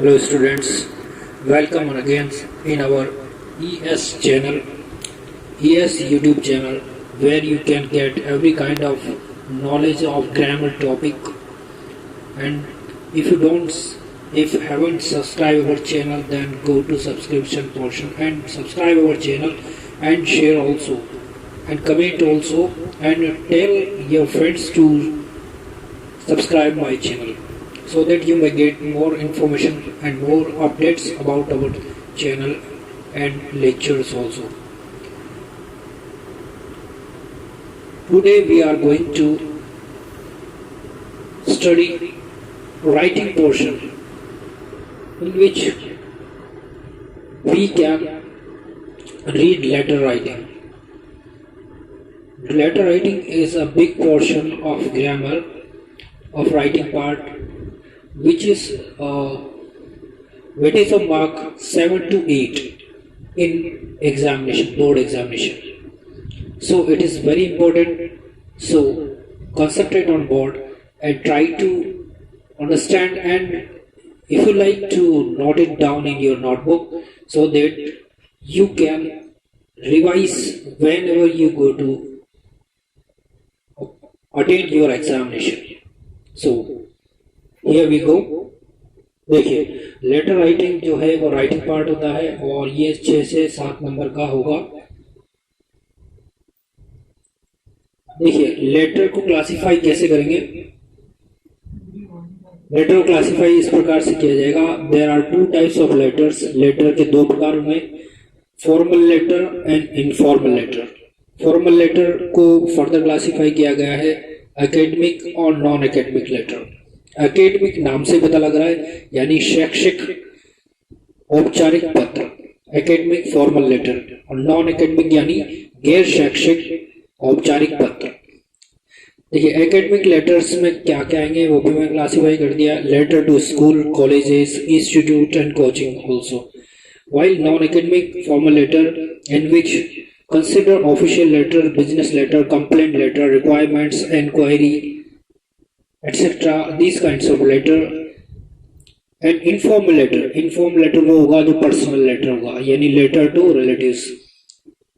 Hello students, welcome again in our ES channel, ES YouTube channel, where you can get every kind of knowledge of grammar topic. And if you haven't subscribed our channel, then go to subscription portion and subscribe our channel and share also and comment also and tell your friends to subscribe my channel, so that you may get more information and more updates about our channel and lectures also. Today we are going to study writing portion, in which we can read letter writing. Letter writing is a big portion of grammar of writing part, which is weightage of mark 7 to 8 in examination, board examination. So it is very important. So concentrate on board and try to understand, and if you like to note it down in your notebook, so that you can revise whenever you go to attend your examination. So here we go. देखिए, letter writing जो है वो writing part होता है और ये 6 से 7 number का होगा. देखिए, लेटर को क्लासिफाई कैसे करेंगे. लेटर को क्लासिफाई इस प्रकार से किया जाएगा. There are 2 types of letters. Letter के 2 प्रकार होंगे, formal letter and informal letter. Formal letter को फर्दर क्लासिफाई किया गया है एकेडमिक और नॉन एकेडमिक लेटर. एकेडमिक नाम से पता लग रहा है, यानी शैक्षिक औपचारिक पत्र, एकेडमिक फॉर्मल लेटर, और नॉन एकेडमिक यानी गैर शैक्षिक औपचारिक पत्र. देखिए, एकेडमिक लेटर्स में क्या क्या आएंगे वो भी मैं क्लासिफाई कर दिया. Letter to school, colleges, institute and coaching also. while non-academic formal letter, in which consider official letter, business letter, complaint letter, requirements, inquiry, etc. These kinds of letter. And informal letter वो होगा जो personal letter होगा, यानी letter to relatives,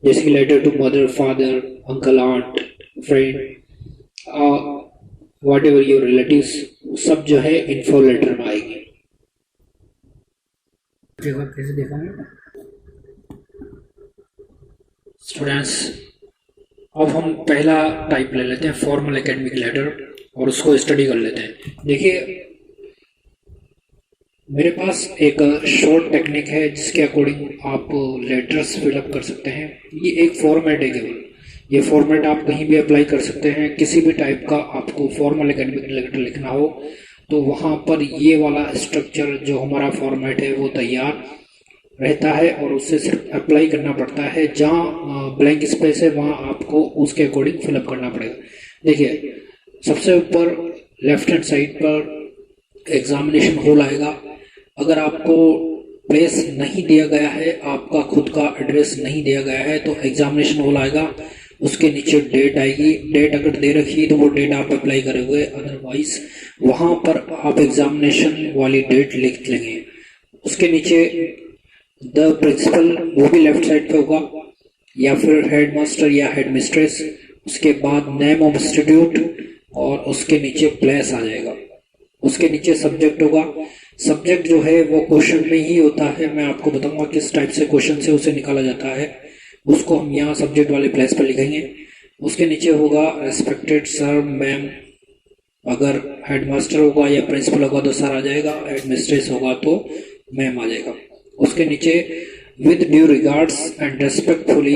जैसे कि letter to mother, father, uncle, aunt, friend, whatever your relatives, सब जो है इन्फो लेटर में आएगी. कैसे देखा स्टूडेंट्स. अब हम पहला टाइप ले लेते हैं, फॉर्मल एकेडमिक लेटर, और उसको स्टडी कर लेते हैं. देखिए, मेरे पास एक शॉर्ट टेक्निक है जिसके अकॉर्डिंग आप लेटर्स फिलअप कर सकते हैं. ये एक फॉर्मेट है केवल. ये फॉर्मेट आप कहीं भी अप्लाई कर सकते हैं. किसी भी टाइप का आपको फॉर्मल एकेडमिक लेटर लिखना हो तो वहाँ पर ये वाला स्ट्रक्चर जो हमारा फॉर्मेट है वो तैयार रहता है, और उससे सिर्फ अप्लाई करना पड़ता है. जहाँ ब्लैंक स्पेस है वहाँ आपको उसके अकॉर्डिंग फिलअप करना पड़ेगा. देखिए, सबसे ऊपर लेफ्ट हैंड साइड पर एग्जामिनेशन हॉल आएगा. अगर आपको प्लेस नहीं दिया गया है, आपका खुद का एड्रेस नहीं दिया गया है, तो एग्जामिनेशन हॉल आएगा. उसके नीचे डेट आएगी. डेट अगर दे रखी है तो वो डेट आप अप्लाई करोगे, अदरवाइज वहाँ पर आप एग्जामिनेशन वाली डेट लिख लेंगे. उसके नीचे द प्रिंसिपल, वो भी लेफ्ट साइड पे होगा, या फिर हेड मास्टर या हेड मिस्ट्रेस. उसके बाद नेम ऑफ इंस्टीट्यूट, और उसके नीचे प्लेस आ जाएगा. उसके नीचे सब्जेक्ट होगा. सब्जेक्ट जो है वो क्वेश्चन में ही होता है. मैं आपको बताऊंगा किस टाइप से क्वेश्चन से उसे निकाला जाता है. उसको हम यहाँ सब्जेक्ट वाले प्लेस पर लिखेंगे. उसके नीचे होगा रेस्पेक्टेड सर, मैम. अगर हेडमास्टर होगा या प्रिंसिपल होगा तो सर आ जाएगा, हेड मिस्ट्रेस होगा तो मैम आ जाएगा. उसके नीचे with due regards and respectfully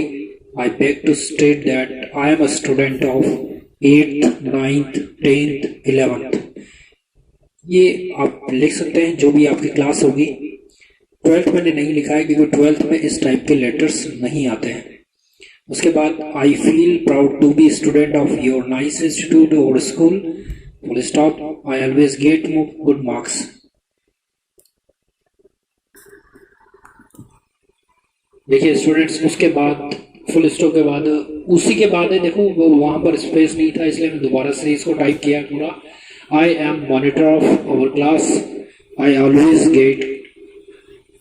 I beg to state that I am a student of 8th, 9th, 10th, 11th. ये आप लिख सकते हैं जो भी आपकी क्लास होगी. 12th मैंने नहीं लिखा है क्योंकि 12th में इस टाइप के लेटर्स नहीं आते हैं. उसके बाद I feel proud to be student of your nice institute और school, full stop. I always get good marks. देखिए स्टूडेंट्स, उसके बाद फुल स्टॉप के बाद उसी के बाद है, देखो वो वहां पर स्पेस नहीं था इसलिए मैं दोबारा से इसको टाइप किया पूरा. I am monitor of our class, I always get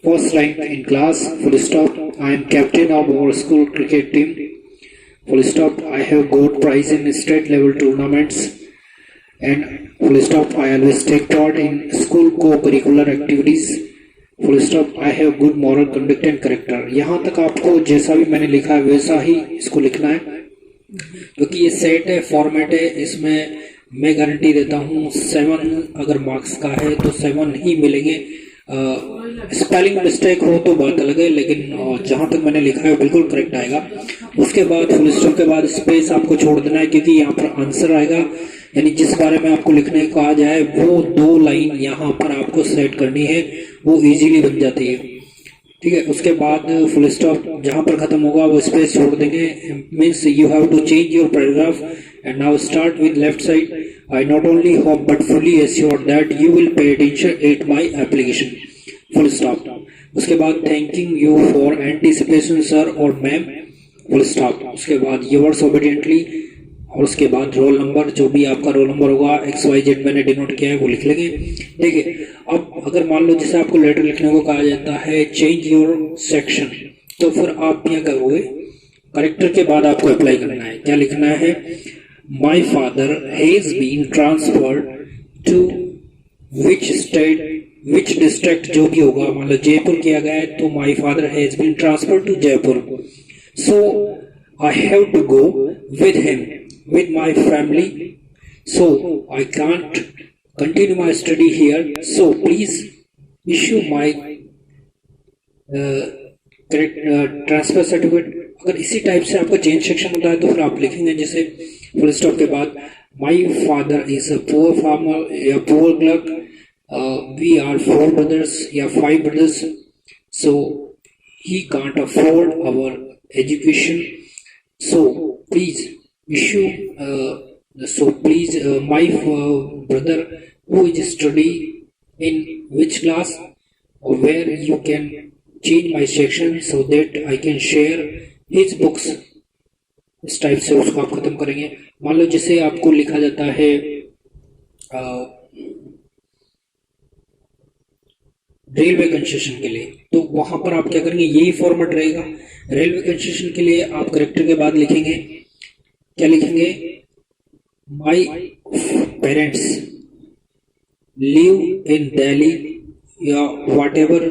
first rank in class, full stop. I am captain of our school cricket team, full stop. I have got prize in state level tournaments, and full stop. I always take part in school co-curricular activities, full stop. I have good moral conduct and character. यहाँ तक आपको जैसा भी मैंने लिखा है वैसा ही इसको लिखना है, क्योंकि ये सेट है, फॉर्मेट है. इसमें मैं गारंटी देता हूँ 7 अगर मार्क्स का है तो 7 ही मिलेंगे. स्पेलिंग मिस्टेक हो तो बात अलग है, लेकिन जहाँ तक मैंने लिखा है बिल्कुल करेक्ट आएगा. उसके बाद फुल स्टॉप के बाद स्पेस आपको छोड़ देना है, क्योंकि यहाँ पर आंसर आएगा, यानी जिस बारे में आपको लिखने को कहा जाए वो 2 लाइन यहाँ पर आपको सेट करनी है, वो इजीली बन जाती है. ठीक है. उसके बाद फुल स्टॉप जहाँ पर खत्म होगा वो स्पेस छोड़ देंगे. Means you have to change your paragraph and now start with left side. I not only hope but fully assured that you will pay attention at my application, full stop. उसके बाद thanking you for anticipation sir और ma'am, full stop. उसके बाद yours ओबीडिएंटली, और उसके बाद roll number, जो भी आपका रोल नंबर होगा XYZ मैंने डिनोट किया है वो लिख लेंगे. देखिए, अब अगर मान लो जैसे आपको लेटर लिखने को कहा जाता है चेंज योर सेक्शन, तो फिर आप क्या करोगे, करेक्टर के बाद आपको अप्लाई करना है. क्या लिखना है, my father has been transferred to which state which district, जो भी होगा, मान लो जयपुर किया गया है तो my father has been transferred to Jaipur. So I have to go with him with my family, so I can't continue my study here, so please issue my transfer certificate. अगर इसी टाइप से आपका चेंज सेक्शन होता है तो फिर आप लिखेंगे जैसे फुल स्टॉप के बाद my father is a poor farmer या poor clerk, we are 4 brothers या 5 brothers, so he can't afford our education, so please issue my brother who is study in which class, or where you can change my section so that I can share his books. इस type से उसको आप खत्म करेंगे. मान लो जैसे आपको लिखा जाता है रेलवे कंसेशन के लिए, तो वहां पर आप क्या करेंगे, यही फॉर्मेट रहेगा. रेलवे कंसेशन के लिए आप करेक्टर के बाद लिखेंगे, क्या लिखेंगे, my parents live in Delhi या वाट एवर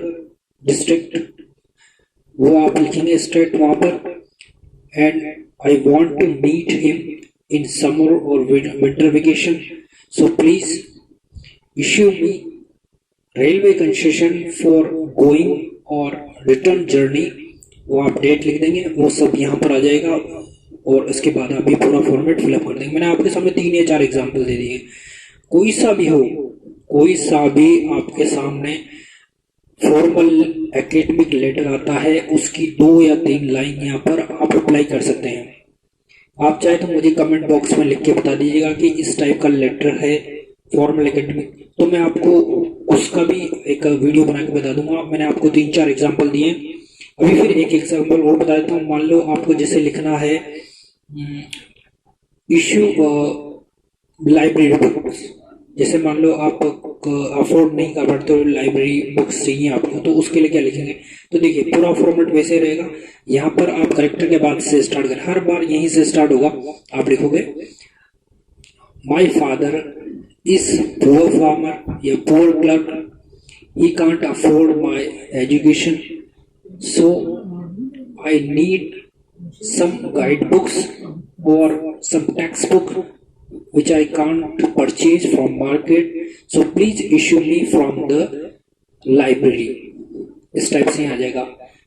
डिस्ट्रिक्ट, वो आप लिखेंगे स्टेट वहां पर. And I want to meet him in summer और winter vacation, so please issue me railway concession for going और रिटर्न जर्नी. वो आप डेट लिख देंगे, वो सब यहाँ पर आ जाएगा, और इसके बाद आप ये पूरा फॉर्मेट फिलअप कर देंगे. मैंने आपके सामने 3 या 4 एग्जाम्पल दे दिए. कोई सा भी हो, कोई सा भी आपके सामने फॉर्मल एकेडमिक लेटर आता है, उसकी 2 या 3 लाइन यहाँ पर आप अप्लाई कर सकते हैं. आप चाहे तो मुझे कमेंट बॉक्स में लिख के बता दीजिएगा कि इस टाइप का लेटर है फॉर्मल एकेडमिक, तो मैं आपको उसका भी एक वीडियो बना के बता दूंगा. मैंने आपको 3-4 एग्जाम्पल दिए. अभी फिर एक एग्जाम्पल और बता देता हूँ. मान लो आपको जैसे लिखना है इश्यू लाइब्रेरी बुक्स, जैसे मान लो आप अफोर्ड नहीं कर पाते तो लाइब्रेरी बुक्स चाहिए आपको, तो उसके लिए क्या लिखेंगे, तो देखिए पूरा फॉर्मेट वैसे रहेगा. यहाँ पर आप करेक्टर के बाद से स्टार्ट करें, हर बार यहीं से स्टार्ट होगा. आप लिखोगे my father is poor farmer या poor clerk, he can't afford my education, so I need some guidebooks or some textbook which I can't purchase from market, so please issue me from the library. इस type से आ जाएगा.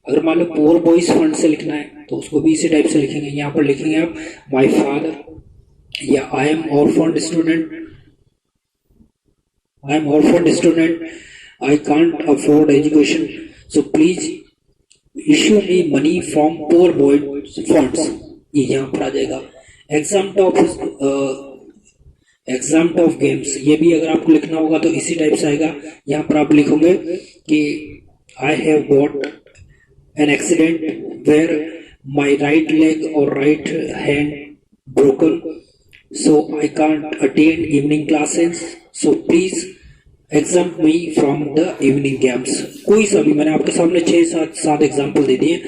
अगर मान लो poor boys fund से लिखना है तो उसको भी इसी टाइप से लिखेंगे. यहाँ पर लिखेंगे आप माई फादर या I am orphaned student, I can't afford education, so please issue me money from poor boys funds, ये यहाँ पर आ जाएगा. एग्जाम ऑफ गेम्स, ये भी अगर आपको लिखना होगा तो इसी टाइप से आएगा. यहाँ पर आप लिखोगे कि I have got an accident where my right leg और right hand broken, so I can't attend evening classes, so please exam me from the evening games, कोई सा भी, मैंने आपके सामने 6-7 एग्जाम्पल दे दिए,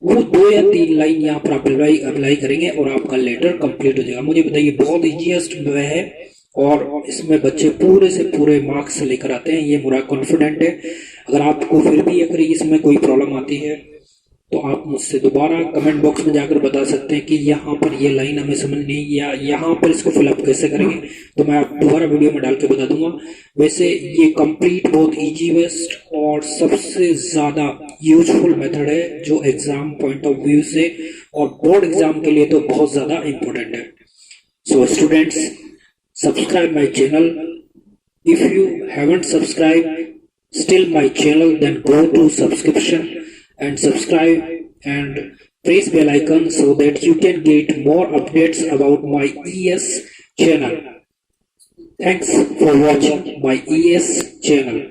वो 2 या 3 लाइन यहाँ पर आप अप्लाई करेंगे और आपका लेटर कंप्लीट हो जाएगा। मुझे बताइए, बहुत इजीएस्ट वे है और इसमें बच्चे पूरे से पूरे मार्क्स लेकर आते हैं, ये मेरा कॉन्फिडेंट है। अगर आपको फिर भी अगर इसमें कोई प्रॉब्लम आती है तो आप मुझसे दोबारा कमेंट बॉक्स में जाकर बता सकते हैं कि यहाँ पर ये लाइन हमें समझ नहीं, या यहाँ पर इसको फिलअप कैसे करेंगे, तो मैं आप दोबारा वीडियो में डाल के बता दूंगा। वैसे ये कंप्लीट बहुत इजी बेस्ट और सबसे ज़्यादा यूजफुल मेथड है, जो एग्जाम पॉइंट ऑफ व्यू से और बोर्ड एग्जाम के लिए तो बहुत ज़्यादा इम्पोर्टेंट है। So students, subscribe my channel. If you haven't subscribed still my channel, then go to subscription and subscribe and press bell icon so that you can get more updates about my ES channel. Thanks for watching my ES channel.